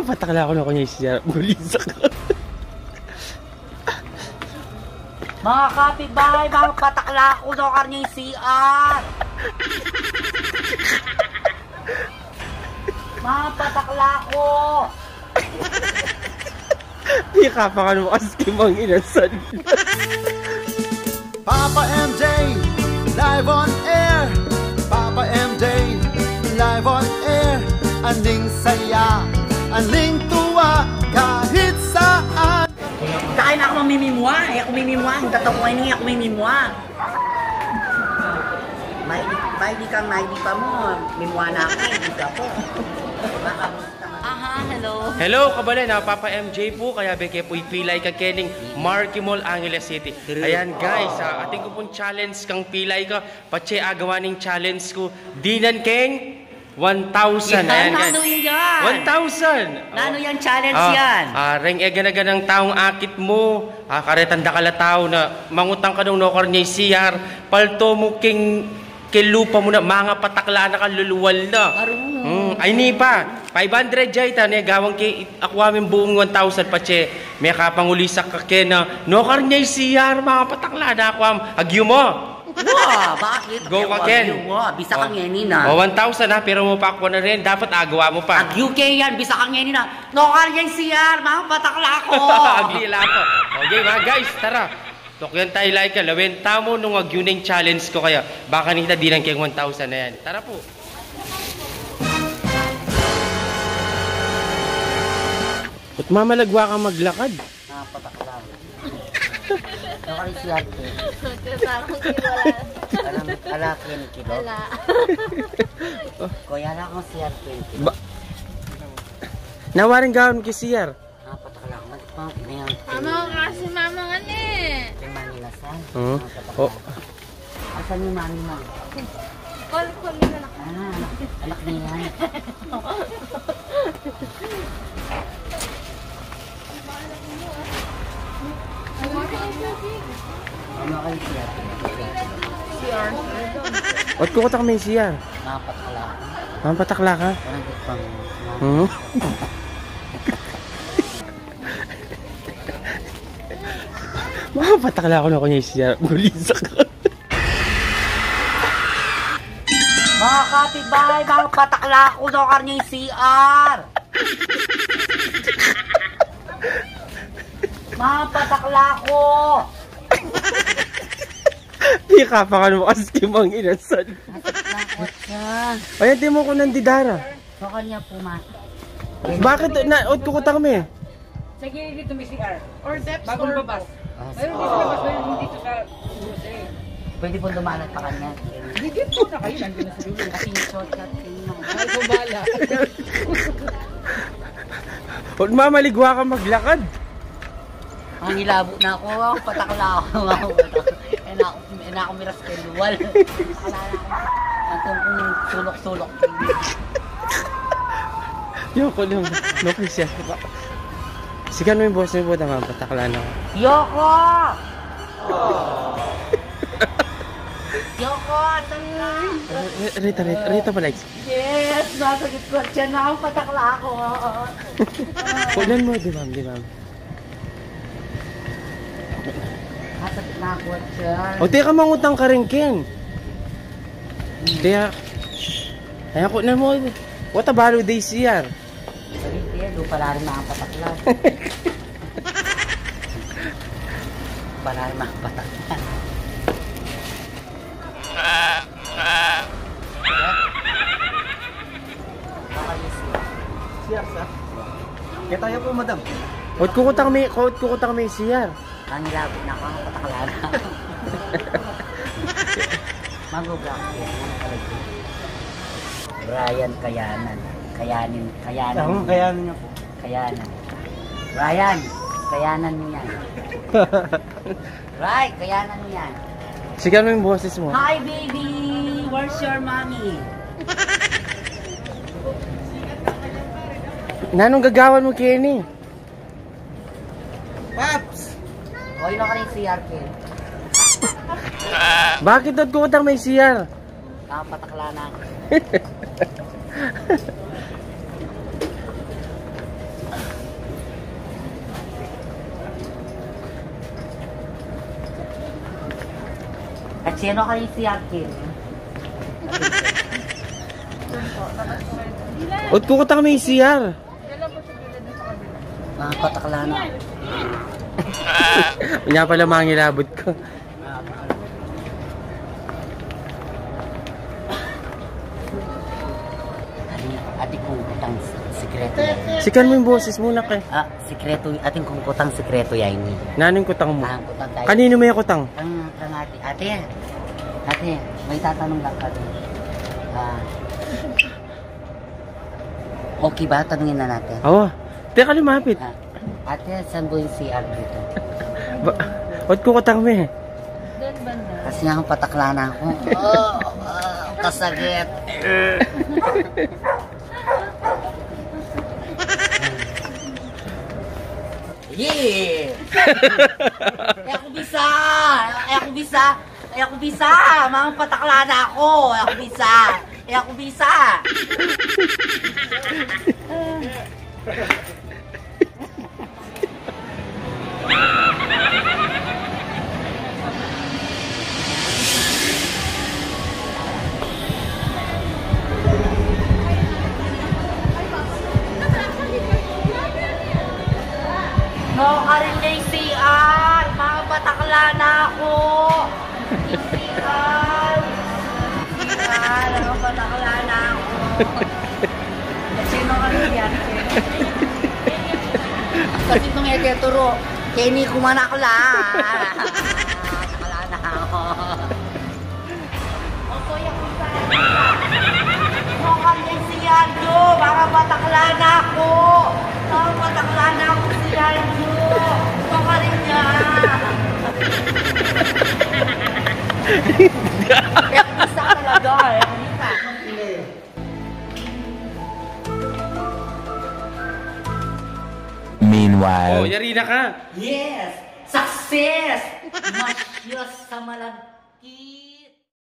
Patakla ako na ko niya siya. Bulisa ka. Mga kapitbahay, mga patakla ko daw karnya yung CR. Mga patakla ko. Di ka pa ka naman kasi mang inasan. Papa MJ, live on air. Papa MJ, live on air. Aning saya, aning tuwa, kahit saan. Kain ako mamimimwa. Ako mimimwa. Ang tatapuan niya ako mimimwa. Maili kang maili pa mo. Mimwa na ako. Hindi ka po. Aha, hello. Hello, kabala na Papa MJ po. Kaya beke po ipilay ka kening Marquee Mall, Angeles City. Ayan guys, ating ko pong challenge kang pilay ka. Pache agawa ning challenge ko. Dinan keng 1,000. Ayan guys. Nano yan? 1,000. Nano yung challenge yan? Reng eganaganang taong akit mo. Karetanda ka la tao na mangutang ka nung nokor niya CR. Palto mo king kilupa mo na mga patakla na kaluluwal na. Ay ni pa. 500 jay ta ne gawang kay akwa min buong 1,000 pache. May kapangulisak ka kena nokor niya CR mga patakla na akwam. Agyo mo. Wow, bakit? Go ka ken. Bisa kang yenin na. 1,000 ha, pero mo pa ako na rin. Dapat agawa mo pa. Ag-UK yan, bisa kang yenin na. Nokar yan CR, mga patakla ko. Aglila po. Okay mga guys, tara. Tokyan tayo like ka. Lawin tamo nung agyuning challenge ko kaya. Baka nita di lang kayong 1,000 na yan. Tara po. Ba't mamalagwa ka maglakad? Mga patakla. Nokar CR ko. Ala 20 kilo? Ala. Kuya na akong CR 20 kilo. Nawaring gawin kay CR. Patakla ko. Mama kasi mama nga ni. Yung Manila sa? Oh. Asan yung mami mo? Call nila na. Anak na yan. Ano kayo CR? CR. Ba't kukutak may CR? Mga patakla ko. Mga patakla ka? Parang pang... Mga patakla ko na ko niya CR. Bulisa ka. Mga kapitbahay, mga patakla ko daw karnya yung CR. Mga patakla ko. Di ka pa ka naman kasi mang inasan. Nakot siya. Ayan, di mo ko nandidara. So kanya po ma. Bakit? Naot kukutak mo eh. Sige, dito may CR. Or depth Bagong or... babas. Oh. Mayroon dito sa labas, mayroon dito sa Jose. Pwede po dumanat pa kanya. Hindi dito na kayo, nandun na sa dulo. Kasi yung shortcut kayo. Ay, bumala. Huwag mamaligwa ka maglakad. Ang nilabo na ako, patakla ako. Ena ako miras kay luwal. Patakla na ako. Ang kung sulok-sulok. Yoko lang. Loko siya. Sigan mo yung boss mo po naman. Patakla na ako. Yoko! Yoko! Asan na? Rita pala. Yes! Nasa gitko siya na ako. Patakla ako. Kunan mo, di ma'am, di ma'am. Nasa gitna ako siya. O, teka mangutang ka rin, Ken. Kaya, ayan ko na mo. What a value day CR. Sabi kaya, doon pala rin mga patakla. Pala rin mga patakla. Siya, sa. Kaya tayo po, madam. Huwag kukutak may CR. Ang nilabot na ako, ang patakla na. Mag-block yan. Ano talaga? Brian Kayanan. Kayanan. Kayanan niya po. Kayanan. Brian, kayanan mo yan. Right, kayanan mo yan. Sigan mo yung boses mo. Hi baby! Where's your mommy? Nanong gagawan mo, Kenny? Paps! O, yun ako rin CR, Ken. Bakit doon kukutak may CR? Nakapatakla na ako. Sino kayo si Akin? Ut ko kutang may CR. Mga patakla na. Kanya pala mangilabot ko. Ating kong kutang sikreto yan. Sikan mo yung boses muna kay. Sikreto, ating kong kutang sikreto yan. Nanong kutang mo? Kutang tayo. Kanino may kutang? Ang ate, may tatanong lang kami. Okay ba? Tanungin na natin. Oo. Teka lumapit. Ate, saan po yung CR dito? Ut ko kutang mo eh. Doon banda. Kasi nga patakla na ako. Kasagit. Yeah! Ako bisa! Mga patakla na ako! Ako bisa! No, karin na yung CR! Mga patakla na ako! CR! Mga patakla na ako! Sino ka rin yan? Kasi itong eteturo, Kenny kumanakla! Patakla na ako! Opo, yung no, karin na yung CR, Jo! Mga patakla na ako! Mga patakla na ako, CR, Jo! Baka rin niya! Isa talaga eh. Oh, yari na ka. Yes! Success! Masyos sa malagkit!